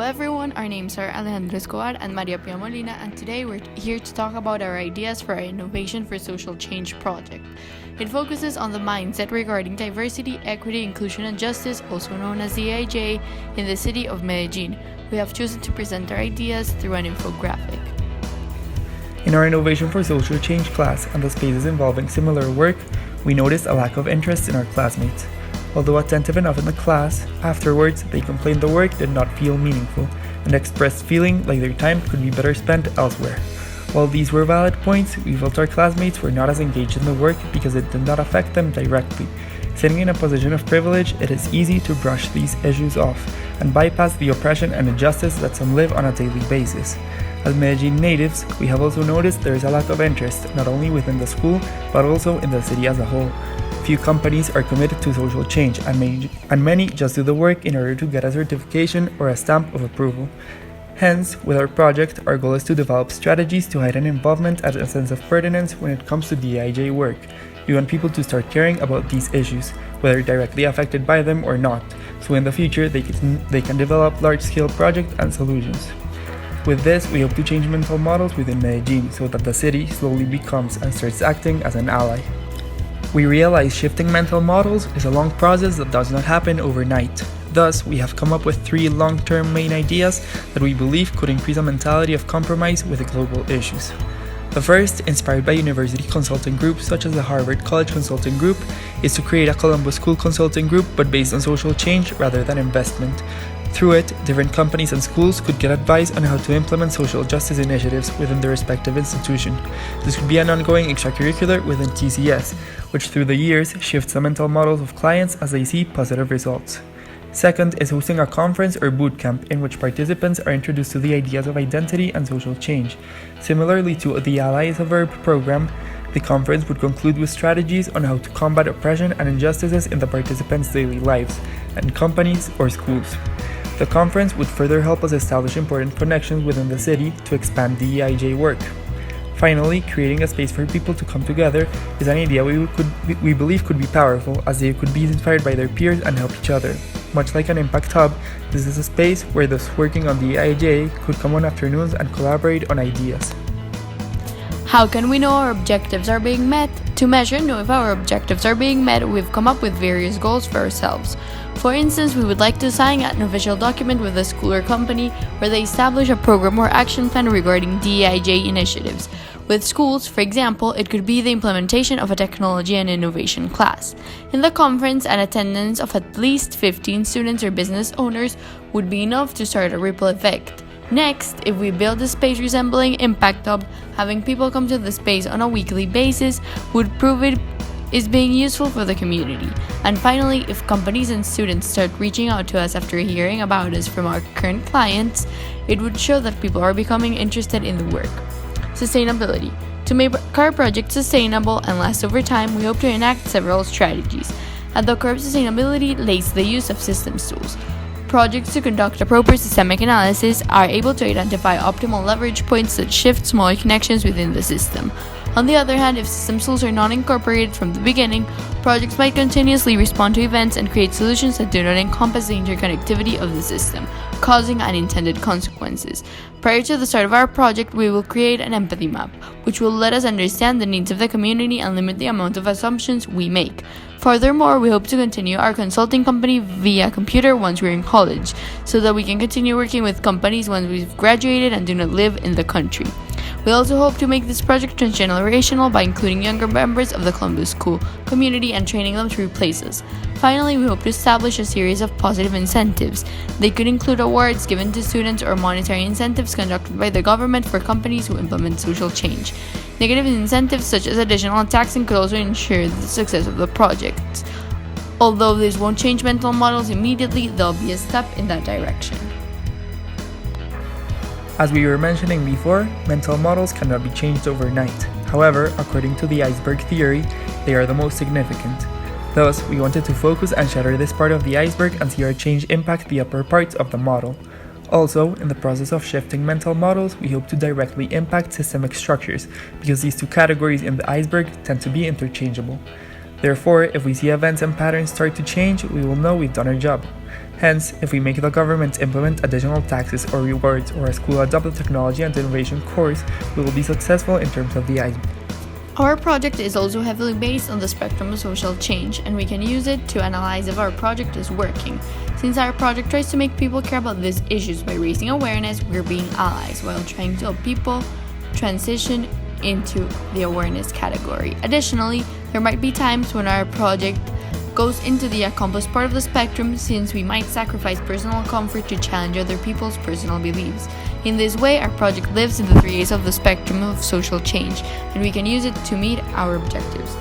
everyone, our names are Alejandro Escobar and Molina, and today we're here to talk about our ideas for our Innovation for Social Change project. It focuses on the mindset regarding diversity, equity, inclusion, and justice, also known as DEI-J, in the city of Medellin. We have chosen to present our ideas through an infographic. In our Innovation for Social Change class and the spaces involving similar work, we noticed a lack of interest in our classmates. Although attentive enough in the class, afterwards they complained the work did not feel meaningful and expressed feeling like their time could be better spent elsewhere. While these were valid points, we felt our classmates were not as engaged in the work because it did not affect them directly. Sitting in a position of privilege, it is easy to brush these issues off and bypass the oppression and injustice that some live on a daily basis. As Medellin natives, we have also noticed there is a lack of interest not only within the school but also in the city as a whole. Few companies are committed to social change and many just do the work in order to get a certification or a stamp of approval. Hence, with our project, our goal is to develop strategies to heighten involvement and a sense of pertinence when it comes to DEI-J work. We want people to start caring about these issues, whether directly affected by them or not, so in the future they can develop large-scale projects and solutions. With this, we hope to change mental models within Medellin so that the city slowly becomes and starts acting as an ally. We realize shifting mental models is a long process that does not happen overnight. Thus, we have come up with 3 long-term main ideas that we believe could increase a mentality of compromise with global issues. The first, inspired by university consulting groups such as the Harvard College Consulting Group, is to create a Columbus School Consulting Group but based on social change rather than investment. Through it, different companies and schools could get advice on how to implement social justice initiatives within their respective institution. This could be an ongoing extracurricular within TCS, which through the years shifts the mental models of clients as they see positive results. Second is hosting a conference or boot camp in which participants are introduced to the ideas of identity and social change. Similarly to the Ally is a Verb program, the conference would conclude with strategies on how to combat oppression and injustices in the participants' daily lives, and companies or schools. The conference would further help us establish important connections within the city to expand DEI-J work. Finally, creating a space for people to come together is an idea we believe could be powerful, as they could be inspired by their peers and help each other. Much like an impact hub, this is a space where those working on DEI-J could come on afternoons and collaborate on ideas. How can we know our objectives are being met? To measure and know if our objectives are being met, we've come up with various goals for ourselves. For instance, we would like to sign an official document with a school or company where they establish a program or action plan regarding DEI-J initiatives. With schools, for example, it could be the implementation of a technology and innovation class. In the conference, an attendance of at least 15 students or business owners would be enough to start a ripple effect. Next, if we build a space resembling Impact Hub, having people come to the space on a weekly basis would prove it is being useful for the community. And finally, if companies and students start reaching out to us after hearing about us from our current clients, it would show that people are becoming interested in the work. Sustainability. To make our project sustainable and last over time, we hope to enact several strategies. At the core of sustainability lays the use of systems tools. Projects to conduct a proper systemic analysis are able to identify optimal leverage points that shift smaller connections within the system. On the other hand, if system tools are not incorporated from the beginning, projects might continuously respond to events and create solutions that do not encompass the interconnectivity of the system, causing unintended consequences. Prior to the start of our project, we will create an empathy map, which will let us understand the needs of the community and limit the amount of assumptions we make. Furthermore, we hope to continue our consulting company via computer once we're in college, so that we can continue working with companies once we've graduated and do not live in the country. We also hope to make this project transgenerational by including younger members of the Columbus School community and training them to replace us. Finally, we hope to establish a series of positive incentives. They could include awards given to students or monetary incentives conducted by the government for companies who implement social change. Negative incentives such as additional taxing could also ensure the success of the project. Although this won't change mental models immediately, they'll be a step in that direction. As we were mentioning before, mental models cannot be changed overnight. However, according to the iceberg theory, they are the most significant. Thus, we wanted to focus and shatter this part of the iceberg and see our change impact the upper parts of the model. Also, in the process of shifting mental models, we hope to directly impact systemic structures, because these 2 categories in the iceberg tend to be interchangeable. Therefore, if we see events and patterns start to change, we will know we've done our job. Hence, if we make the government implement additional taxes or rewards or a school adopt a technology and innovation course, we will be successful in terms of DEI-J. Our project is also heavily based on the spectrum of social change, and we can use it to analyze if our project is working. Since our project tries to make people care about these issues by raising awareness, we're being allies while trying to help people transition into the awareness category. Additionally, there might be times when our project goes into the accomplice part of the spectrum, since we might sacrifice personal comfort to challenge other people's personal beliefs. In this way, our project lives in the 3 A's of the spectrum of social change, and we can use it to meet our objectives.